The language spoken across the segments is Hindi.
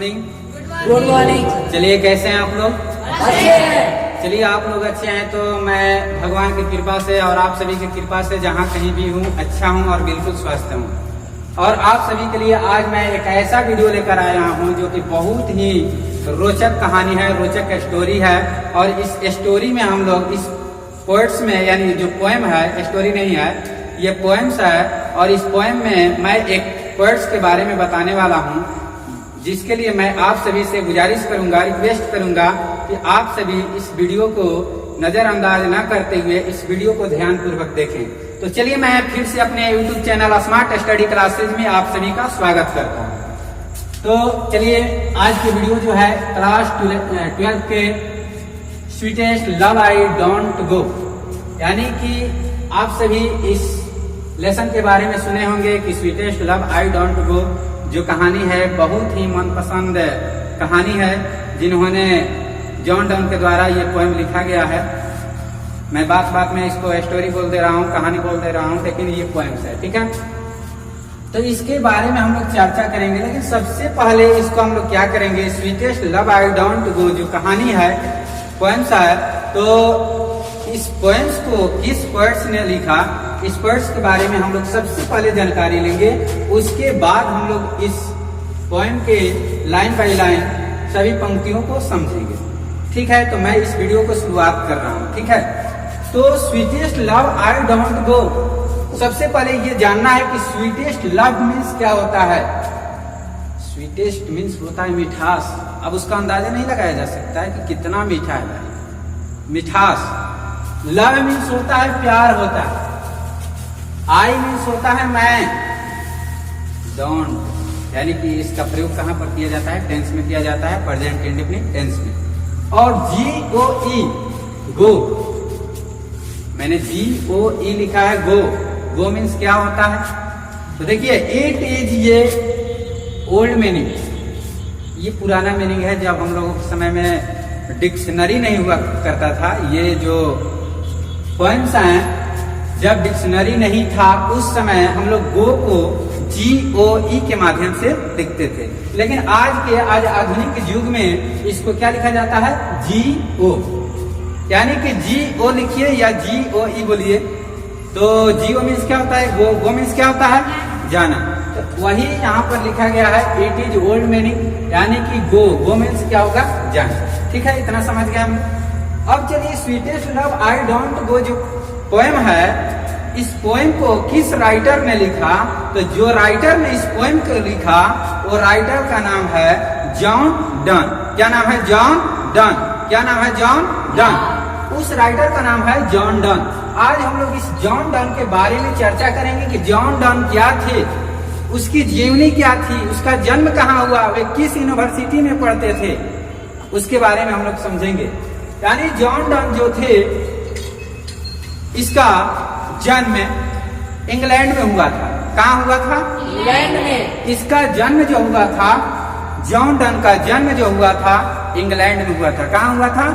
मॉर्निंग। Good morning. चलिए, कैसे हैं आप लोग? अच्छे हैं। चलिए, आप लोग अच्छे हैं तो मैं भगवान की कृपा से और आप सभी की कृपा से जहाँ कहीं भी हूँ अच्छा हूँ और बिल्कुल स्वस्थ हूँ। और आप सभी के लिए आज मैं एक ऐसा वीडियो लेकर आया हूँ जो कि बहुत ही रोचक कहानी है, रोचक स्टोरी है। और इस स्टोरी में हम लोग इस पोएट्स में, यानी जो पोएम है, स्टोरी नहीं है, ये पोएम्स है। और इस पोएम में मैं एक पोएट्स के बारे में बताने वाला हूँ, जिसके लिए मैं आप सभी से गुजारिश करूंगा, रिक्वेस्ट करूंगा कि आप सभी इस वीडियो को नजरअंदाज ना करते हुए इस वीडियो को ध्यानपूर्वक देखें। तो चलिए, मैं फिर से अपने YouTube channel smart study classes में आप सभी का स्वागत करता हूँ। तो चलिए, आज की वीडियो जो है क्लास 12 के स्वीटेस्ट लव आई डोंट गो, यानी कि आप सभी इस लेसन के बारे में सुने होंगे कि स्वीटेस्ट लव आई डोंट गो जो कहानी है बहुत ही मनपसंद कहानी है, जिन्होंने जॉन डन के द्वारा ये पोएम लिखा गया है। मैं बात बात में इसको स्टोरी बोल दे रहा हूँ, कहानी बोल दे रहा हूँ, लेकिन ये पोएम्स है, ठीक है। तो इसके बारे में हम लोग चर्चा करेंगे, लेकिन सबसे पहले इसको हम लोग क्या करेंगे, स्वीटेस्ट लव आई डोंट गो जो कहानी है, पोएम्स है, तो इस पोएम्स को किस पोएट्स ने लिखा, इस पोएट्स के बारे में हम लोग सबसे पहले जानकारी लेंगे। उसके बाद हम लोग इस पोएम के लाइन बाय लाइन सभी पंक्तियों को समझेंगे, ठीक है। तो मैं इस वीडियो को शुरुआत कर रहा हूँ, ठीक है। तो स्वीटेस्ट लव आई डोंट गो, सबसे पहले ये जानना है कि स्वीटेस्ट लव मीन्स क्या होता है। स्वीटेस्ट मीन्स होता है मिठास। अब उसका अंदाजा नहीं लगाया जा सकता है कि कितना मीठा है भाई, मिठास। लव मीन्स होता है प्यार होता है। आई मीन्स होता है मैं। डोंट यानी कि इसका प्रयोग कहाँ पर किया जाता है, टेंस में किया जाता है, प्रेजेंट इंडेफिनिट टेंस में। और GOE गो, मैंने GOE लिखा है, गो। गो मीन्स क्या होता है, तो देखिए इट इज ये ओल्ड मीनिंग, ये पुराना मीनिंग है। जब हम लोगों के समय में डिक्शनरी नहीं हुआ करता था, ये जो पोएम्स हैं, जब डिक्शनरी नहीं था उस समय हम लोग गो को GOE के माध्यम से लिखते थे। लेकिन आज आधुनिक युग में इसको क्या लिखा जाता है, GO, यानी कि GO लिखिए या GOE बोलिए। तो GO मीन्स क्या होता है, गो मीन्स क्या होता है, जाना। तो वही यहाँ पर लिखा गया है, इट इज ओल्ड मीनिंग, यानी कि गो मीन्स क्या होगा, जाना, ठीक है। इतना समझ गया हम। अब चलिए, स्वीटेस्ट लव आई डोंट गो जो पोएम है, इस पोएम को किस राइटर ने लिखा, तो जो राइटर ने इस पोएम को लिखा वो राइटर का नाम है जॉन डन। क्या नाम है, जॉन डन। क्या नाम है, जॉन डन। उस राइटर का नाम है जॉन डन। आज हम लोग इस जॉन डन के बारे में चर्चा करेंगे कि जॉन डन क्या थे, उसकी जीवनी क्या थी, उसका जन्म कहाँ हुआ, वे किस यूनिवर्सिटी में पढ़ते थे, उसके बारे में हम लोग समझेंगे। यानी जॉन डन जो थे, इसका जन्म इंग्लैंड में हुआ था। कहाँ हुआ था, इंग्लैंड में। इसका जन्म जो हुआ था, जॉन डन का जन्म जो हुआ था, इंग्लैंड में हुआ था। कहाँ हुआ था,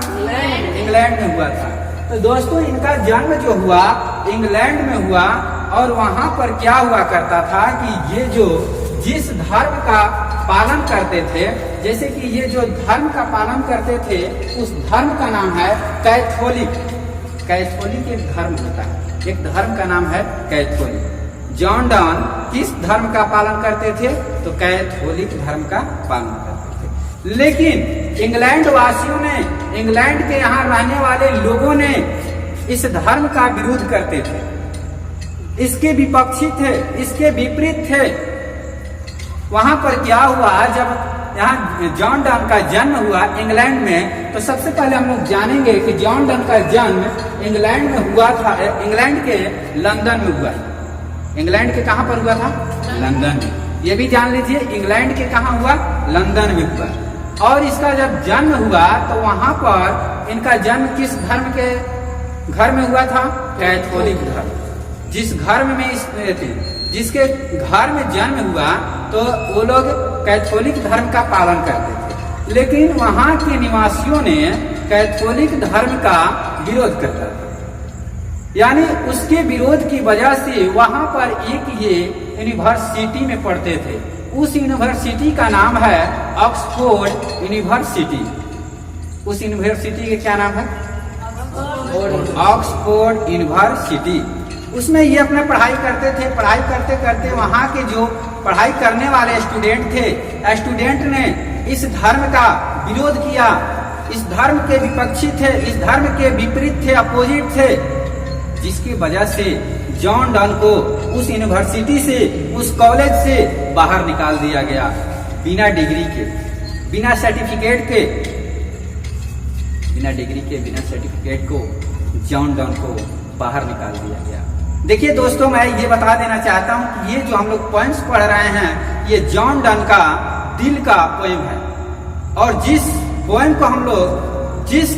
इंग्लैंड में हुआ था। तो दोस्तों, इनका जन्म जो हुआ इंग्लैंड में हुआ, और वहां पर क्या हुआ करता था कि ये जो जिस धर्म का पालन करते थे, जैसे कि ये जो धर्म का पालन करते थे, उस धर्म का नाम है कैथोलिक। कैथोलिक एक धर्म होता है, एक धर्म का नाम है कैथोलिक। जॉन डन किस धर्म का पालन करते थे, तो कैथोलिक धर्म का पालन करते थे। लेकिन इंग्लैंड वासियों ने, इंग्लैंड के यहाँ रहने वाले लोगों ने इस धर्म का विरोध करते थे, इसके विपक्षी थे, इसके विपरीत थे। वहां पर क्या हुआ, जब यहाँ जॉन डन का जन्म हुआ इंग्लैंड में, तो सबसे पहले हम लोग जानेंगे कि जॉन डन का जन्म इंग्लैंड में हुआ था, इंग्लैंड के लंदन में हुआ। इंग्लैंड के कहाँ पर हुआ था, लंदन में। ये भी जान लीजिए, इंग्लैंड के कहाँ हुआ, लंदन में हुआ। और इसका जब जन्म हुआ तो वहां पर इनका जन्म किस धर्म के घर में हुआ था, कैथोलिक धर्म। जिस घर में जिसके घर में जन्म हुआ, तो वो लोग कैथोलिक धर्म का पालन करते थे। लेकिन वहां के निवासियों ने कैथोलिक धर्म का विरोध करता था, यानी उसके विरोध की वजह से वहां पर एक ये यूनिवर्सिटी में पढ़ते थे, उस यूनिवर्सिटी का नाम है ऑक्सफोर्ड यूनिवर्सिटी। उस यूनिवर्सिटी का क्या नाम है? Oxford university. उसमें ये अपना पढ़ाई करते थे। पढ़ाई करते करते वहाँ के जो पढ़ाई करने वाले स्टूडेंट थे, स्टूडेंट ने इस धर्म का विरोध किया, इस धर्म के विपक्षी थे, इस धर्म के विपरीत थे, अपोजिट थे, जिसकी वजह से जॉन डन को उस यूनिवर्सिटी से, उस कॉलेज से बाहर निकाल दिया गया, बिना डिग्री के, बिना सर्टिफिकेट के, बिना डिग्री के, बिना सर्टिफिकेट को जॉन डन को बाहर निकाल दिया गया। देखिए दोस्तों, मैं ये बता देना चाहता हूँ कि ये जो हम लोग पोएम्स पढ़ रहे हैं, ये जॉन डन का दिल का पोएम है। और जिस पोएम को हम लोग जिस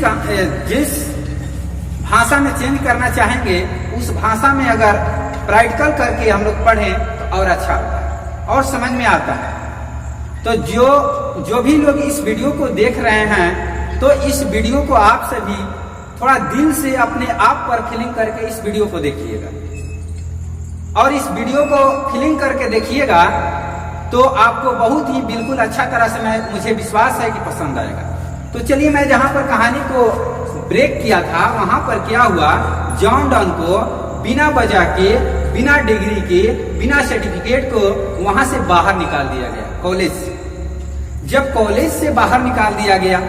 भाषा में चेंज करना चाहेंगे, उस भाषा में अगर प्रैक्टिकल करके हम लोग पढ़ें तो और अच्छा होता है और समझ में आता है। तो जो भी लोग इस वीडियो को देख रहे हैं, तो इस वीडियो को आप सभी थोड़ा दिल से अपने आप पर फीलिंग करके इस वीडियो को देखिएगा, और इस वीडियो को फीलिंग करके देखिएगा तो आपको बहुत ही बिल्कुल अच्छा तरह से मुझे विश्वास है कि पसंद आएगा। तो चलिए, मैं जहां पर कहानी को ब्रेक किया था, वहां पर क्या हुआ, जॉन डन को बिना वजह के, बिना डिग्री के, बिना सर्टिफिकेट को वहां से बाहर निकाल दिया गया, कॉलेज से। जब कॉलेज से बाहर निकाल दिया गया,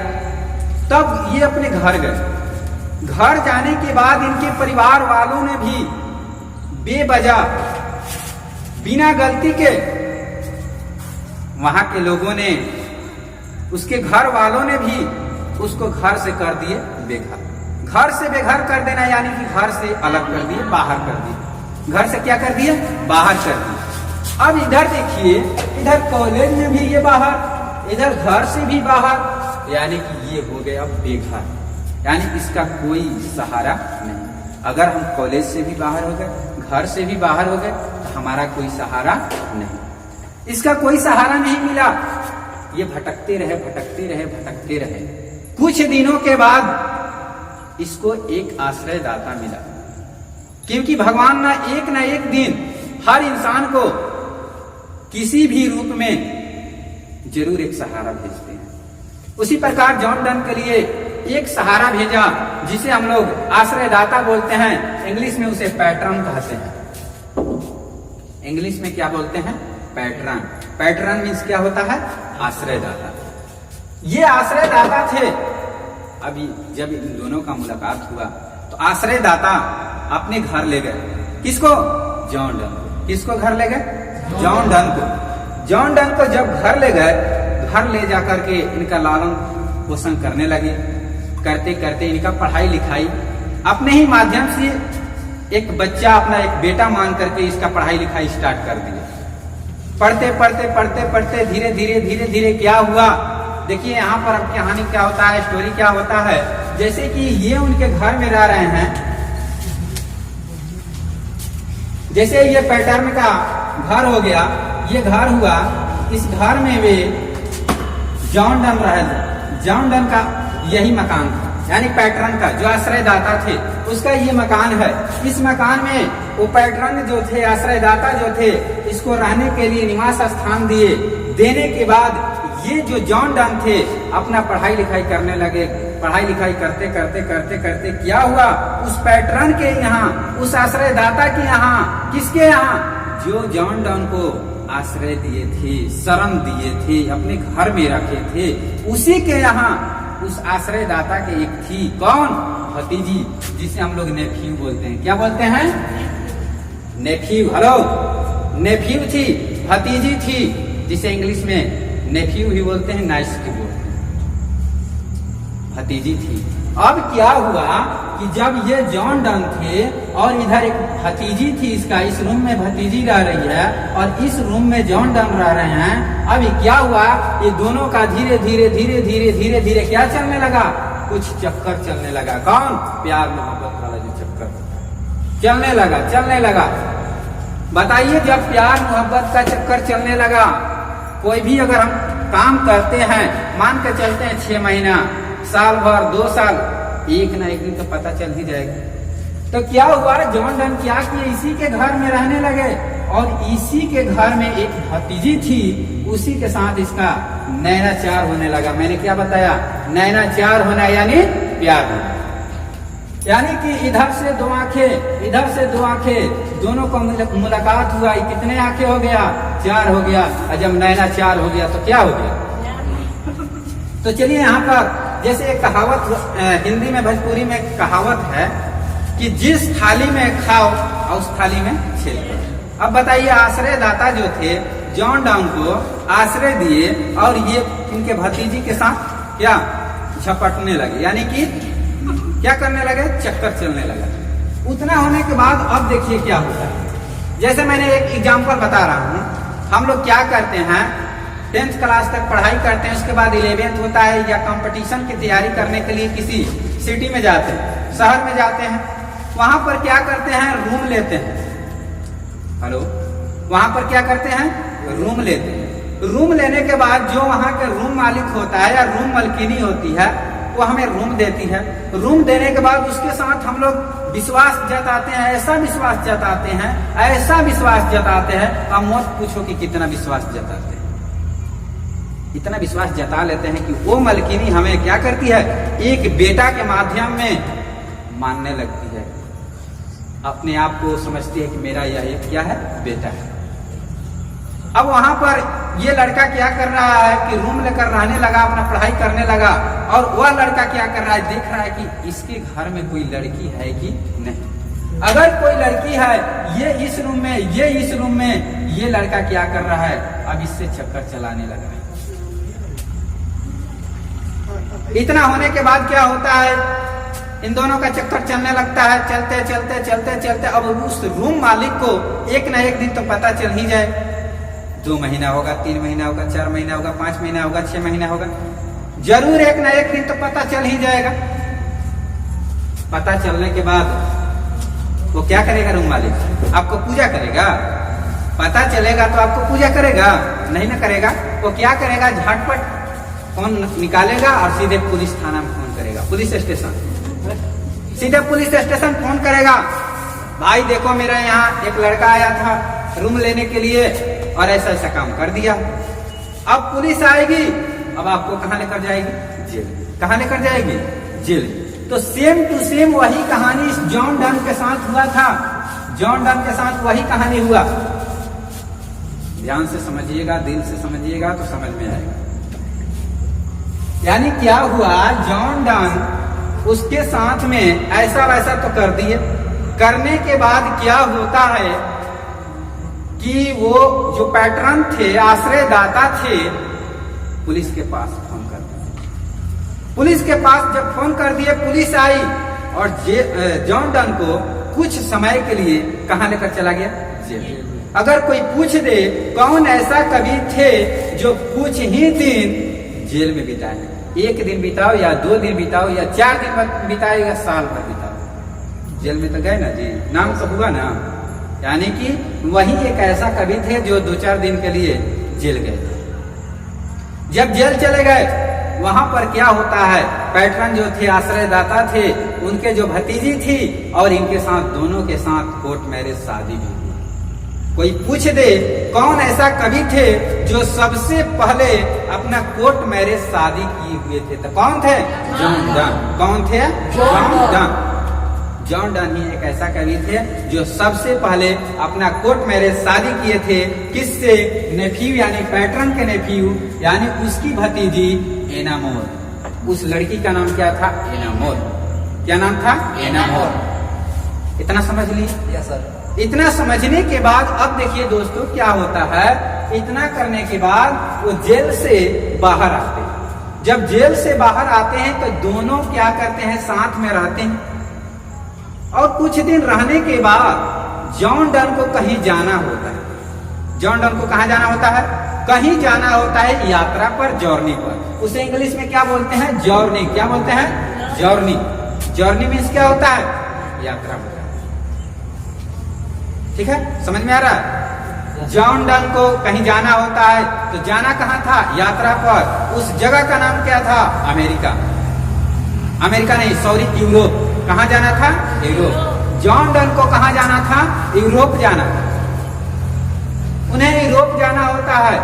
तब ये अपने घर गए। घर जाने के बाद इनके परिवार वालों ने भी बेवजह, बिना गलती के, वहां के लोगों ने, उसके घर वालों ने भी उसको घर से कर दिए बेघर। घर से बेघर कर देना यानी कि घर से अलग कर दिए, बाहर कर दिए। घर से क्या कर दिए? बाहर कर दिए। अब इधर देखिए, इधर कॉलेज में भी ये बाहर, इधर घर से भी बाहर, यानी कि ये हो गए अब बेघर, यानी इसका कोई सहारा नहीं। अगर हम कॉलेज से भी बाहर हो गए, घर से भी बाहर हो गए, तो हमारा कोई सहारा नहीं, इसका कोई सहारा नहीं मिला। ये भटकते रहे, भटकते रहे, भटकते रहे। कुछ दिनों के बाद इसको एक आश्रयदाता मिला, क्योंकि भगवान ना एक दिन हर इंसान को किसी भी रूप में जरूर एक सहारा भेजते हैं। उसी प्रकार जॉन डन के लिए एक सहारा भेजा, जिसे हम लोग आश्रयदाता बोलते हैं। इंग्लिश में उसे पैटर्न कहते हैं। इंग्लिश में क्या बोलते हैं? पैटर्न। पैटर्न मीन्स क्या होता है? आश्रयदाता। ये आश्रयदाता थे। अभी जब इन दोनों का मुलाकात हुआ तो आश्रयदाता अपने घर ले गए। किसको? जॉन डन को। किसको घर ले गए? जॉन डन को। जॉन डन को जब घर ले गए, घर ले जाकर के इनका लालन पोषण करने लगे। करते करते इनका पढ़ाई लिखाई अपने ही माध्यम से एक बच्चा, अपना एक बेटा मान करके इसका पढ़ाई लिखाई स्टार्ट कर दिया। पढ़ते पढ़ते पढ़ते पढ़ते धीरे धीरे धीरे धीरे क्या हुआ, देखिए यहाँ पर अब कहानी क्या होता है, स्टोरी क्या होता है। जैसे कि ये उनके घर में रह रहे हैं, जैसे ये पैटर्न का घर हो गया, ये घर हुआ, इस घर में वे जॉन डन रहे। जॉन डन का यही मकान था, यानी पैटर्न का जो आश्रयदाता थे उसका ये मकान है। इस मकान में वो पैटर्न जो थे, आश्रयदाता जो थे, इसको रहने के लिए निवास स्थान दिए। देने के बाद ये जो जॉन डन थे अपना पढ़ाई लिखाई करने लगे। पढ़ाई लिखाई करते करते करते करते क्या हुआ, उस पैटर्न के यहाँ, उस आश्रयदाता के यहाँ, किसके यहाँ? जो जॉन डन को आश्रय दिए थे, शरण दिए थे, अपने घर में रखे थे, उसी के यहाँ उस आश्रयदाता के एक थी। कौन? भतीजी, जिसे हम लोग नेफ्यू बोलते हैं। क्या बोलते हैं? नेफ्यू। हेलो, नेफ्यू थी, भतीजी थी, जिसे इंग्लिश में नेफ्यू ही बोलते हैं, नाइस की बोलते हैं, भतीजी थी। अब क्या हुआ कि जब ये जॉन डन थे और इधर एक भतीजी थी इसका, इस रूम में भतीजी रह रही है और इस रूम में जॉन डन रह रहे हैं। अभी क्या हुआ, ये दोनों का धीरे धीरे धीरे धीरे धीरे धीरे क्या चलने लगा? कुछ चक्कर चलने लगा। कौन? प्यार मोहब्बत वाला जो चक्कर चलने लगा, चलने लगा। बताइए, जब प्यार मोहब्बत का चक्कर चलने लगा, कोई भी अगर हम काम करते हैं, मान के चलते हैं 6 महीना, साल भर, 2 साल, एक ना एक दिन तो पता चल ही जाएगा। तो क्या हुआ, जॉन डन क्या किए, इसी के घर में रहने लगे और इसी के घर में एक भतीजी थी, उसी के साथ इसका नैनाचार होने लगा। मैंने क्या बताया? नैनाचार होना यानी प्यार होना। यानी कि इधर से दो आंखें, इधर से दो आंखें, दोनों का मुलाकात हुआ। कितने आंखें हो गया? 4 हो गया। और जब नैनाचार हो गया तो क्या हो गया? तो चलिए यहाँ पर जैसे एक कहावत हिंदी में, भोजपुरी में कहावत है कि जिस थाली में खाओ और उस थाली में छेद करो। अब बताइए, आश्रय दाता जो थे जॉन डन को आश्रय दिए और ये इनके भतीजी के साथ क्या झपटने लगे, यानी कि क्या करने लगे? चक्कर चलने लगा। उतना होने के बाद अब देखिए क्या होता है। जैसे मैंने एक एग्जांपल बता रहा हूँ, हम लोग क्या करते हैं, 10th क्लास तक पढ़ाई करते हैं, उसके बाद 11th होता है या कंपटीशन की तैयारी करने के लिए किसी सिटी में जाते हैं, शहर में जाते हैं। वहां पर क्या करते हैं? रूम लेते हैं। हेलो, वहां पर क्या करते हैं? रूम लेते हैं। रूम लेने के बाद जो वहां के रूम मालिक होता है या रूम मालकिनी होती है, वो हमें रूम देती है। रूम देने के बाद उसके साथ हम लोग विश्वास जताते हैं, ऐसा विश्वास जताते हैं, ऐसा विश्वास जताते हैं, अब मत पूछो कि कितना विश्वास जताते हैं। इतना विश्वास जता लेते हैं कि वो मालकिनी हमें क्या करती है? एक बेटा के माध्यम में मानने लगती है। अपने आप को समझती है कि मेरा यह एक क्या है? बेटा है। अब वहां पर ये लड़का क्या कर रहा है कि रूम लेकर रहने लगा, अपना पढ़ाई करने लगा। और वह लड़का क्या कर रहा है? देख रहा है कि इसके घर में कोई लड़की है कि नहीं। अगर कोई लड़की है, ये इस रूम में, ये इस रूम में, ये लड़का क्या कर रहा है? अब इससे चक्कर चलाने लगा है। इतना होने के बाद क्या होता है? इन दोनों का चक्कर चलने लगता है। चलते चलते चलते चलते अब उस रूम मालिक को एक ना एक दिन तो पता चल ही जाए। 2 महीना होगा, 3 महीना होगा, 4 महीना होगा, 5 महीना होगा, 6 महीना होगा, जरूर एक ना एक दिन तो पता चल ही जाएगा। पता चलने के बाद वो क्या करेगा? रूम मालिक आपको पूजा करेगा। पता चलेगा तो आपको पूजा करेगा? नहीं ना करेगा। वो क्या करेगा? झटपट फोन निकालेगा और सीधे पुलिस थाना में फोन करेगा, पुलिस स्टेशन। सीधे पुलिस स्टेशन फोन करेगा, भाई देखो मेरा यहाँ एक लड़का आया था रूम लेने के लिए और ऐसा ऐसा काम कर दिया। अब पुलिस आएगी, अब आपको कहाँ लेकर जाएगी? जेल। कहाँ लेकर जाएगी? जेल। तो सेम टू सेम वही कहानी इस जॉन डन के साथ हुआ था। जॉन डन के साथ वही कहानी हुआ। ध्यान से समझिएगा, दिल से समझिएगा तो समझ में आएगा। यानी क्या हुआ? जॉन डन उसके साथ में ऐसा वैसा तो कर दिए। करने के बाद क्या होता है कि वो जो पैटर्न थे, आश्रयदाता थे, पुलिस के पास फोन कर दिए। पुलिस के पास जब फोन कर दिए, पुलिस आई और जॉन डन को कुछ समय के लिए कहाँ लेकर चला गया? जेल। अगर कोई पूछ दे कौन ऐसा कवि थे जो कुछ ही दिन जेल में बिताए, 1 दिन बिताओ या 2 दिन बिताओ या 4 दिन बिताओ या साल भर बिताओ, जेल में तो गए ना जी, नाम तो हुआ ना। यानी कि वही एक ऐसा कवि थे जो 2-4 दिन के लिए जेल गए। जब जेल चले गए, वहां पर क्या होता है? पैटर्न जो थे, आश्रयदाता थे, उनके जो भतीजी थी और इनके साथ, दोनों के साथ कोर्ट मैरिज शादी भी हुई। कोई पूछ दे कौन ऐसा कवि थे जो सबसे पहले अपना कोर्ट मैरिज शादी किए हुए थे, तो कौन थे? John Donne. कौन थे? John Donne. जॉन डन ही एक ऐसा कवि थे जो सबसे पहले अपना कोर्ट मैरिज शादी किए थे। किससे? नेफ्यू यानी पैटर्न के नेफ्यू यानी उसकी भतीजी एनामोर। उस लड़की का नाम क्या था? एनामोर। क्या नाम था? एनामोर। इतना समझ ली? Yes sir. इतना समझने के बाद अब देखिए दोस्तों क्या होता है। इतना करने के बाद वो जेल से बाहर आते हैं। जब जेल से बाहर आते हैं तो दोनों क्या करते हैं? साथ में रहते हैं। और कुछ दिन रहने के बाद जॉन डन को कहीं जाना होता है। जॉन डन को कहाँ जाना होता है? कहीं जाना होता है यात्रा पर, जर्नी पर। उसे इंग्लिश में क्या बोलते हैं? जर्नी। क्या बोलते हैं? जर्नी। जर्नी मीन्स क्या होता है? यात्रा होता है। ठीक है, समझ में आ रहा है? जॉन डन को कहीं जाना होता है तो जाना कहाँ था? यात्रा पर। उस जगह का नाम क्या था? अमेरिका। अमेरिका नहीं, सॉरी, यूरोप। कहाँ जाना था? यूरोप। जॉन डन को कहाँ जाना था? यूरोप जाना था। उन्हें यूरोप जाना होता है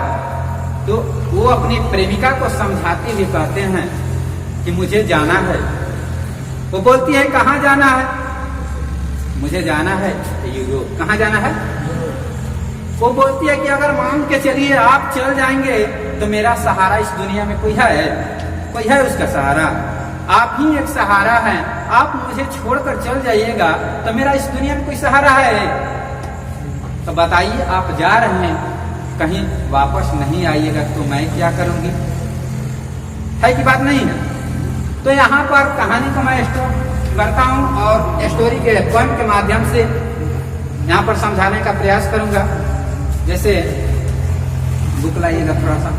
तो वो अपनी प्रेमिका को समझाते हुए कहते हैं कि मुझे जाना है। वो बोलती है कहाँ जाना है? मुझे जाना है यूरोप। कहाँ जाना है? वो बोलती है कि अगर मान के चलिए आप चल जाएंगे तो मेरा सहारा इस दुनिया में कोई है? कोई है उसका सहारा? आप ही एक सहारा हैं। आप मुझे छोड़कर चल जाइएगा तो मेरा इस दुनिया में कोई सहारा है? तो बताइए, आप जा रहे हैं, कहीं वापस नहीं आइएगा तो मैं क्या करूंगी? है कि बात नहीं है? तो यहाँ पर कहानी को मैं स्टोरी करता हूँ और स्टोरी के पोएम के माध्यम से यहाँ पर समझाने का प्रयास करूंगा। जैसे बुक लाइएगा थोड़ा सा।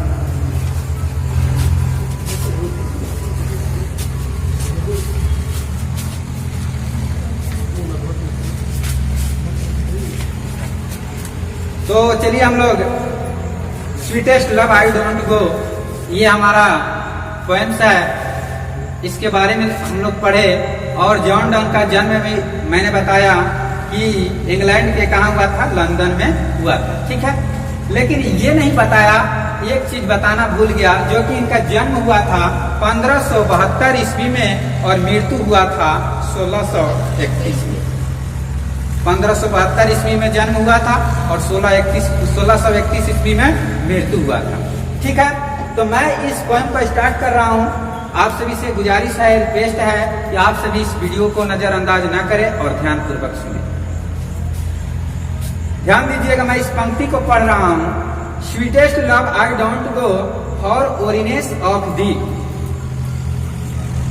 तो चलिए हम लोग स्वीटेस्ट लव आई डोंट गो, ये हमारा पोएम्स है, इसके बारे में हम लोग पढ़े। और जॉन डन का जन्म भी मैंने बताया कि इंग्लैंड के कहाँ हुआ था? लंदन में हुआ था, ठीक है। लेकिन ये नहीं बताया, एक चीज बताना भूल गया, जो कि इनका जन्म हुआ था 1572 ईस्वी में और मृत्यु हुआ था 1631 में। 1572 ईस्वी में जन्म हुआ था और 1631 ईस्वी में मृत्यु हुआ था, ठीक है। तो मैं इस पोएम को स्टार्ट कर रहा हूँ। आप सभी से गुजारिश है, रिक्वेस्ट है कि आप सभी इस वीडियो को नजरअंदाज ना करें और ध्यान पूर्वक सुने। ध्यान दीजिएगा, मैं इस पंक्ति को पढ़ रहा हूँ। Sweetest love I don't go for weariness of thee.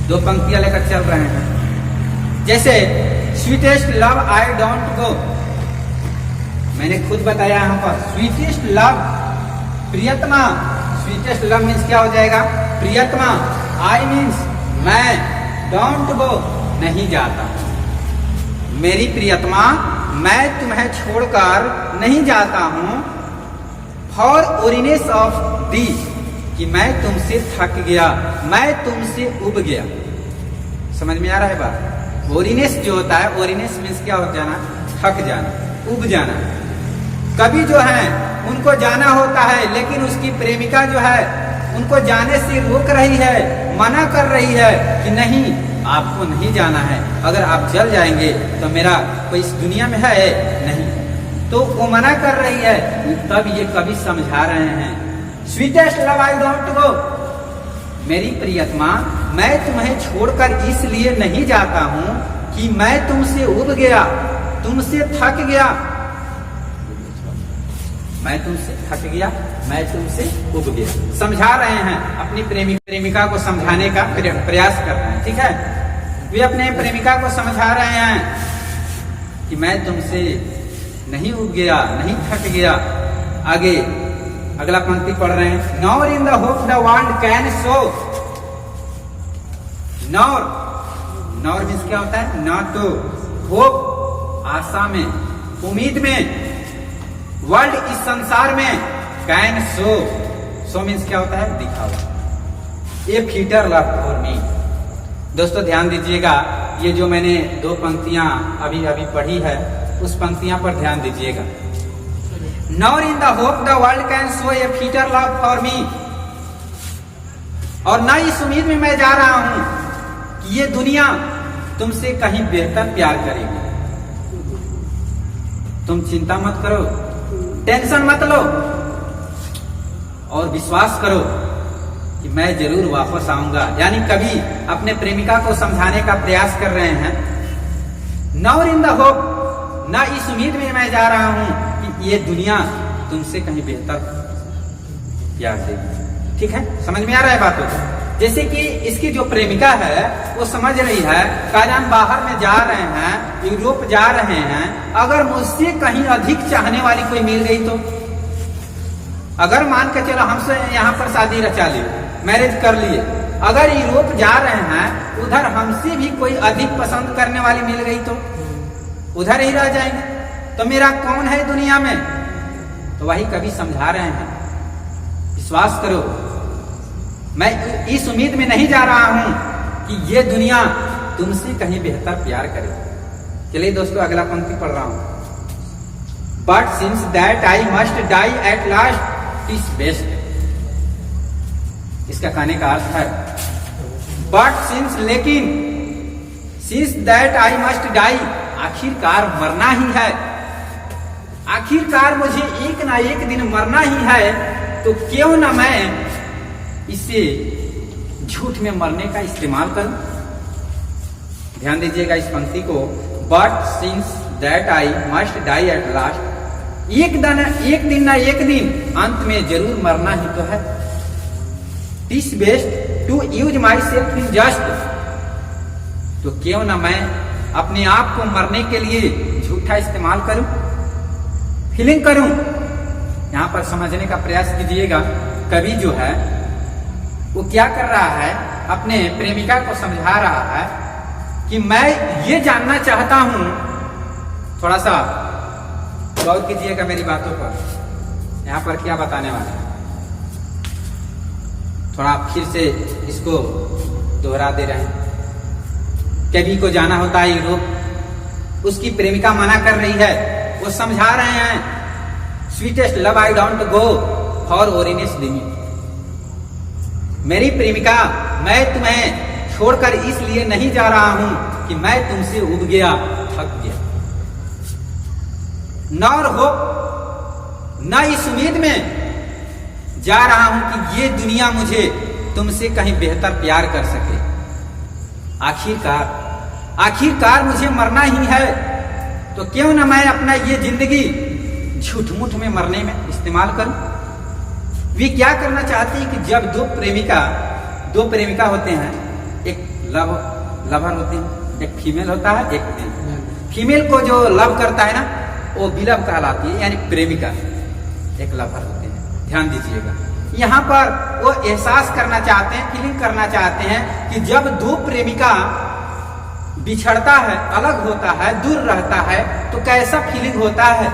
दो पंक्तियां लेकर चल रहे हैं। जैसे sweetest love I don't go, मैंने खुद बताया यहाँ पर स्वीटेस्ट लव, प्रियतमा। स्वीटेस्ट लव मीन्स क्या हो जाएगा? प्रियतमा। आई मीन्स मैं, डोंट गो नहीं जाता, मेरी प्रियतमा मैं तुम्हें छोड़कर नहीं जाता हूं। फॉर ओरिनेस ऑफ दी, कि मैं तुमसे थक गया, मैं तुमसे उब गया। समझ में आ रहा है बात? ओरिनेस जो होता है, ओरिनेस मीन्स क्या हो जाना? थक जाना, उब जाना। कभी जो है उनको जाना होता है, लेकिन उसकी प्रेमिका जो है उनको जाने से रोक रही है, मना कर रही है कि नहीं, आपको नहीं जाना है, अगर आप चल जाएंगे तो मेरा कोई इस दुनिया में है नहीं। तो वो मना कर रही है, तब ये कवि समझा रहे हैं स्वीटेस्ट लव आई डोंट गो, मेरी प्रियतमा मैं तुम्हें छोड़कर इसलिए नहीं जाता हूं कि मैं तुमसे उब गया, तुमसे थक गया, मैं तुमसे थक गया, मैं तुमसे उब गया। समझा रहे हैं, अपनी प्रेमिका को समझाने का प्रयास कर रहे हैं, ठीक है। वे अपने प्रेमिका को समझा रहे हैं कि मैं तुमसे नहीं उब गया, नहीं थक गया। आगे अगला पंक्ति पढ़ रहे हैं। Nor in the hope the world can show. Nor, nor means क्या होता है? ना तो, होप आशा में, उम्मीद में, वर्ल्ड इस संसार में, कैन शो, शो मीन्स क्या होता है? दिखावा। ए फीटर लव फॉर मी। दोस्तों ध्यान दीजिएगा, ये जो मैंने दो पंक्तियां अभी अभी पढ़ी है, उस पंक्तियां पर ध्यान दीजिएगा। Nor in the hope the world can show A fitter love for me, और न इस उम्मीद में मैं जा रहा हूं कि ये दुनिया तुमसे कहीं बेहतर प्यार करेगी। तुम चिंता मत करो, टेंशन मत लो, और विश्वास करो कि मैं जरूर वापस आऊंगा। यानी कभी अपने प्रेमिका को समझाने का प्रयास कर रहे हैं। नॉर इन द होप, ना इस उम्मीद में मैं जा रहा हूं कि ये दुनिया तुमसे कहीं बेहतर प्यार देगी। ठीक है, समझ में आ रहा है बात? जैसे कि इसकी जो प्रेमिका है वो समझ रही है काजान बाहर में जा रहे हैं, यूरोप जा रहे हैं, अगर मुझसे कहीं अधिक चाहने वाली कोई मिल गई तो, अगर मान के चलो हमसे यहाँ पर शादी रचा ली, मैरिज कर लिए, अगर यूरोप जा रहे हैं उधर हमसे भी कोई अधिक पसंद करने वाली मिल गई तो उधर ही रह जाएंगे, तो मेरा कौन है दुनिया में? तो वही कभी समझा रहे हैं, विश्वास करो, मैं इस उम्मीद में नहीं जा रहा हूं कि ये दुनिया तुमसे कहीं बेहतर प्यार करे। चलिए दोस्तों अगला पंक्ति पढ़ रहा हूं। But since that I must die at last is best. इसका कहने का अर्थ है बट सिंस लेकिन since that I must die, आखिरकार मरना ही है, आखिरकार मुझे एक ना एक दिन मरना ही है, तो क्यों ना मैं इसे झूठ में मरने का इस्तेमाल करूं। ध्यान दीजिएगा इस पंक्ति को, but since that I must die at last, एक दिन ना एक दिन अंत में जरूर मरना ही तो है। It's best to use myself in just, तो क्यों ना मैं अपने आप को मरने के लिए झूठा इस्तेमाल करूं, फीलिंग करूं। यहां पर समझने का प्रयास कीजिएगा, कवि जो है वो क्या कर रहा है, अपने प्रेमिका को समझा रहा है कि मैं ये जानना चाहता हूं, थोड़ा सा गौर कीजिएगा मेरी बातों पर, यहां पर क्या बताने वाला है, थोड़ा फिर से इसको दोहरा दे रहे हैं। कवि को जाना होता है यूरोप, उसकी प्रेमिका मना कर रही है, वो समझा रहे हैं sweetest love I don't go for weariness limit. मेरी प्रेमिका, मैं तुम्हें छोड़कर इसलिए नहीं जा रहा हूं कि मैं तुमसे उब गया, थक गया। नॉर होप, न इस उम्मीद में जा रहा हूं कि ये दुनिया मुझे तुमसे कहीं बेहतर प्यार कर सके। आखिरकार मुझे मरना ही है, तो क्यों ना मैं अपना ये जिंदगी झूठ मूठ में मरने में इस्तेमाल करूं। वे क्या करना चाहती है कि जब दो प्रेमिका होते हैं, एक लवर होते हैं, एक फीमेल होता है, एक मेल। फीमेल को जो लव करता है ना, वो बिलव कहलाती है, यानी प्रेमिका, एक लवर होते हैं। ध्यान दीजिएगा, यहाँ पर वो एहसास करना चाहते हैं, फीलिंग करना चाहते हैं कि जब दो प्रेमिका बिछड़ता है, अलग होता है, दूर रहता है, तो कैसा फीलिंग होता है।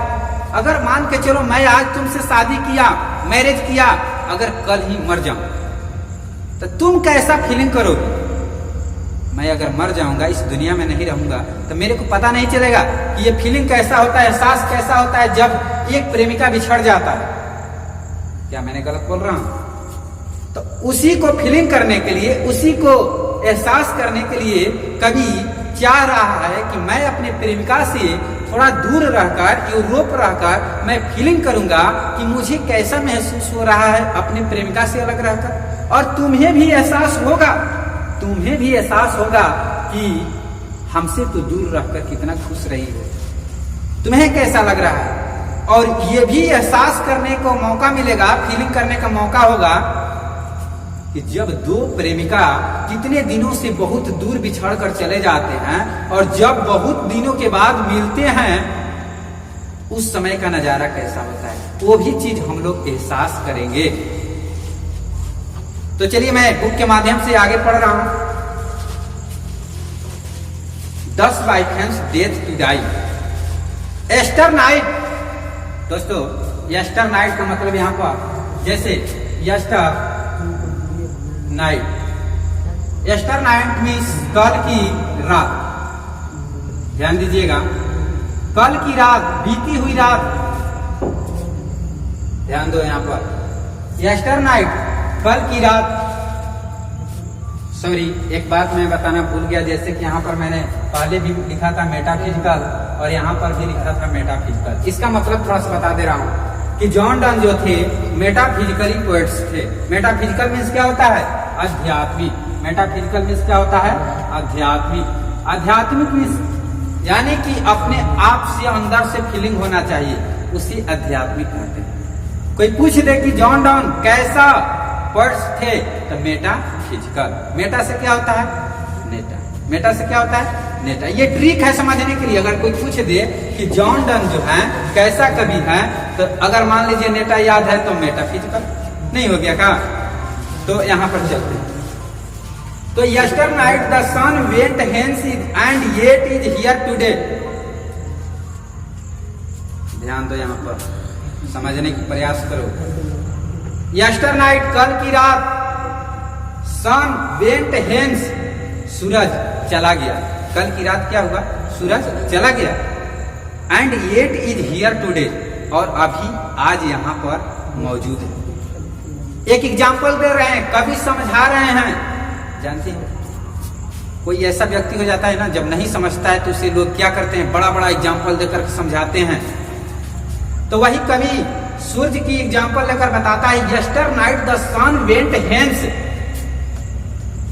अगर मान के चलो मैं आज तुमसे शादी किया, मैरिज किया, अगर कल ही मर जाऊं तो तुम कैसा फीलिंग करोगे। मैं अगर मर जाऊंगा, इस दुनिया में नहीं रहूंगा, तो मेरे को पता नहीं चलेगा कि ये फीलिंग कैसा होता है, एहसास कैसा होता है जब एक प्रेमिका बिछड़ जाता है। क्या मैंने गलत बोल रहा हूं? तो उसी को फीलिंग करने के लिए, उसी को एहसास करने के लिए कवि चाह रहा है कि मैं अपने प्रेमिका से थोड़ा दूर रहकर, यूरोप रहकर मैं फीलिंग करूंगा कि मुझे कैसा महसूस हो रहा है अपने प्रेमिका से अलग रहकर। और तुम्हें भी एहसास होगा कि हमसे तो दूर रहकर कितना खुश रही हो, तुम्हें कैसा लग रहा है। और ये भी एहसास करने को मौका मिलेगा, फीलिंग करने का मौका होगा कि जब दो प्रेमिका कितने दिनों से बहुत दूर बिछड़ कर चले जाते हैं और जब बहुत दिनों के बाद मिलते हैं, उस समय का नजारा कैसा होता है, वो भी चीज हम लोग एहसास करेंगे। तो चलिए मैं बुक के माध्यम से आगे पढ़ रहा हूं। 10 wife's death to die. Yesternight, दोस्तों एस्टर नाइट का मतलब यहां पर जैसे yesternight, yesternight means कल की रात। ध्यान दीजिएगा, कल की रात, बीती हुई रात। ध्यान दो यहां पर, एस्टर नाइट, कल की रात। सॉरी, एक बात मैं बताना भूल गया, जैसे कि यहाँ पर मैंने पहले भी लिखा था मेटाफिजिकल और यहाँ पर भी लिखा था मेटाफिजिकल। इसका मतलब थोड़ा सा बता दे रहा हूँ कि जॉन डन जो थे मेटाफिजिकली पोएट्स थे। मेटाफिजिकल मीन्स क्या होता है? आध्यात्मिक। मेटाफिजिकल मीन्स क्या होता है? आध्यात्मिक। आध्यात्मिक मीन्स यानी कि अपने आप से अंदर से फीलिंग होना चाहिए, उसी आध्यात्मिक कहते हैं। कोई पूछ दे कि जॉन डन कैसा पोएट्स थे, तो मेटाफिजिकल। मेटा से क्या होता है? नेटा। मेटा से क्या होता है? नेटा। ये ट्रिक है समझने के लिए। अगर कोई पूछ दे कि जॉन डन जो है कैसा कवि है, तो अगर मान लीजिए नेटा याद है तो मेटाफिजिकल नहीं हो गया का? तो यहाँ पर चलते हैं। तो yesternight the sun went hence and yet is here today. ध्यान दो, यहाँ पर समझने की प्रयास करो। यस्टर नाइट, कल की रात, सन वेंट हेंस, सूरज चला गया। कल की रात क्या हुआ? सूरज चला गया। And yet is here today, और अभी आज यहाँ पर मौजूद है। एक एग्जाम्पल दे रहे हैं, कभी समझा रहे हैं। जानते हैं कोई ऐसा व्यक्ति हो जाता है ना, जब नहीं समझता है तो उसे लोग क्या करते हैं, बड़ा बड़ा एग्जाम्पल देकर समझाते हैं। तो वही कवि सूर्य की एग्जाम्पल लेकर बताता है, yesternight the sun went hence.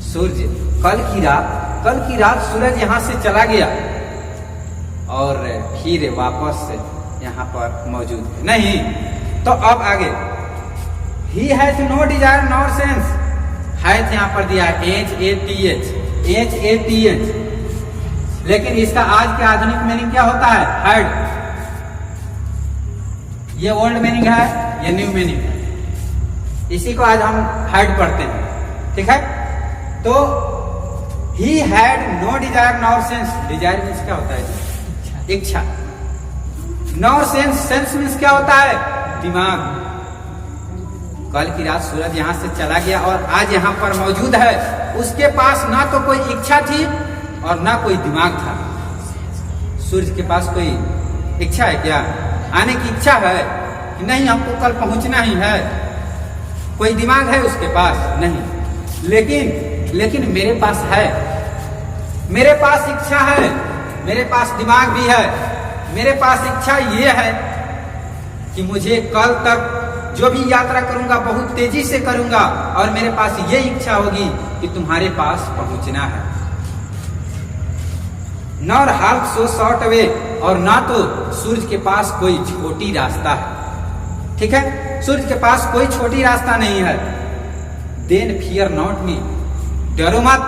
सूर्य कल की रात सूरज यहाँ से चला गया और फिर वापस यहाँ पर मौजूद है नहीं। तो अब आगे, he has no desire nor sense, hath यहाँ पर दिया HATH, लेकिन इसका आज के आधुनिक मीनिंग क्या होता है, हैड। ये ओल्ड मीनिंग है, ये न्यू मीनिंग है, इसी को आज हम हैड पढ़ते हैं, ठीक है। तो he had no desire nor sense, desire means क्या होता है, इच्छा। नॉर सेंस, सेंस मीन्स क्या होता है, दिमाग। कल की रात सूरज यहाँ से चला गया और आज यहाँ पर मौजूद है। उसके पास ना तो कोई इच्छा थी और ना कोई दिमाग था। सूर्य के पास कोई इच्छा है क्या, आने की इच्छा है कि नहीं हमको कल पहुंचना ही है, कोई दिमाग है उसके पास नहीं। लेकिन मेरे पास है, मेरे पास इच्छा है, मेरे पास दिमाग भी है। मेरे पास इच्छा ये है कि मुझे कल तक जो भी यात्रा करूंगा बहुत तेजी से करूंगा, और मेरे पास ये इच्छा होगी कि तुम्हारे पास पहुंचना है। Nor half so short away, और ना तो सूर्य के पास कोई छोटी रास्ता है, ठीक है। सूर्य के पास कोई छोटी रास्ता नहीं है। देन फियर नॉट मी, डरो मत,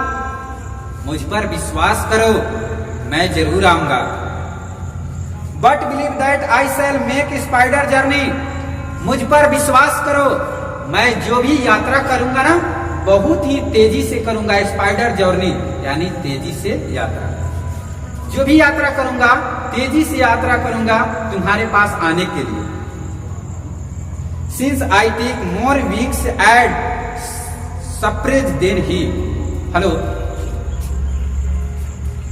मुझ पर विश्वास करो, मैं जरूर आऊंगा। But believe that I shell make spider journey, मुझ पर विश्वास करो, मैं जो भी यात्रा करूंगा ना बहुत ही तेजी से करूंगा। स्पाइडर जर्नी यानी तेजी से यात्रा, जो भी यात्रा करूंगा तेजी से यात्रा करूंगा तुम्हारे पास आने के लिए। Since I take more wings and spurs than he, hello,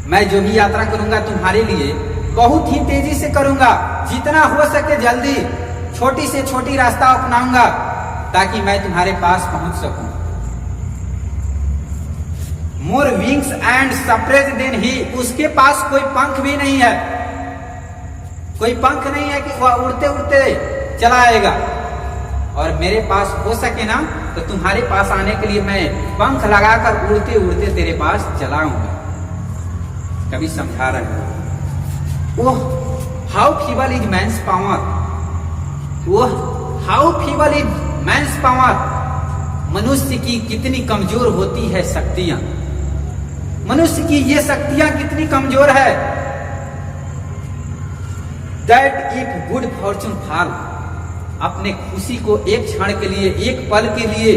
मैं जो भी यात्रा करूंगा तुम्हारे लिए बहुत ही तेजी से करूंगा, जितना हो सके जल्दी छोटी से छोटी रास्ता अपनाऊंगा ताकि मैं तुम्हारे पास पहुंच सकूं। मोर विंग्स एंड सप्रेज देन ही, उसके पास कोई पंख भी नहीं है, कोई पंख नहीं है कि वह उड़ते उड़ते चला आएगा। और मेरे पास हो सके ना तो तुम्हारे पास आने के लिए मैं पंख लगाकर उड़ते उड़ते तेरे पास चला आऊंगा। कभी समझा रहे हो, oh how feeble is man's power, oh how feeble is man's power, मनुष्य की कितनी कमजोर होती है शक्तियां, मनुष्य की ये शक्तियां कितनी कमजोर है। That if good Fortune fall, अपने खुशी को एक क्षण के लिए, एक पल के लिए,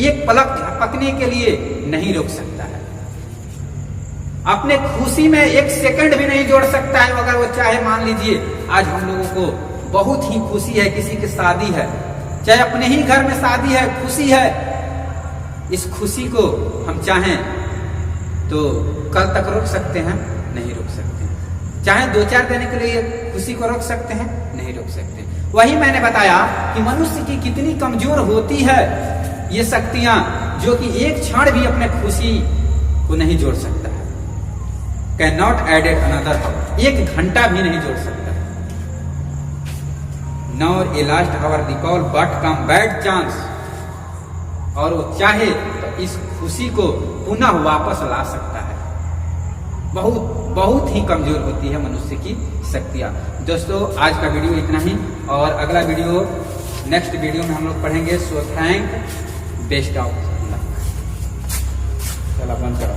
एक पलक झपकने के लिए नहीं रोक सकता है। अपने खुशी में एक सेकंड भी नहीं जोड़ सकता है। अगर वो चाहे, मान लीजिए आज हम लोगों को बहुत ही खुशी है, किसी की शादी है, चाहे अपने ही घर में शादी है, खुशी है, इस खुशी को हम चाहें तो कल तक रोक सकते हैं, नहीं रोक सकते। चाहे 2-4 दिन के लिए खुशी को रोक सकते हैं, नहीं रोक सकते। वही मैंने बताया कि मनुष्य की कितनी कमजोर होती है ये शक्तियां, जो कि एक क्षण भी अपने खुशी को नहीं जोड़ सकता है। कैन नॉट एडेड अनदर, एक घंटा भी नहीं जोड़ सकता। Nor a last hour recall but come bad chance, और वो चाहे तो इस खुशी को पुनः वापस ला सकता है। बहुत ही कमजोर होती है मनुष्य की शक्तियां। दोस्तों आज का वीडियो इतना ही, और अगला वीडियो नेक्स्ट वीडियो में हम लोग पढ़ेंगे। So thank best of luck. चला बंद करो।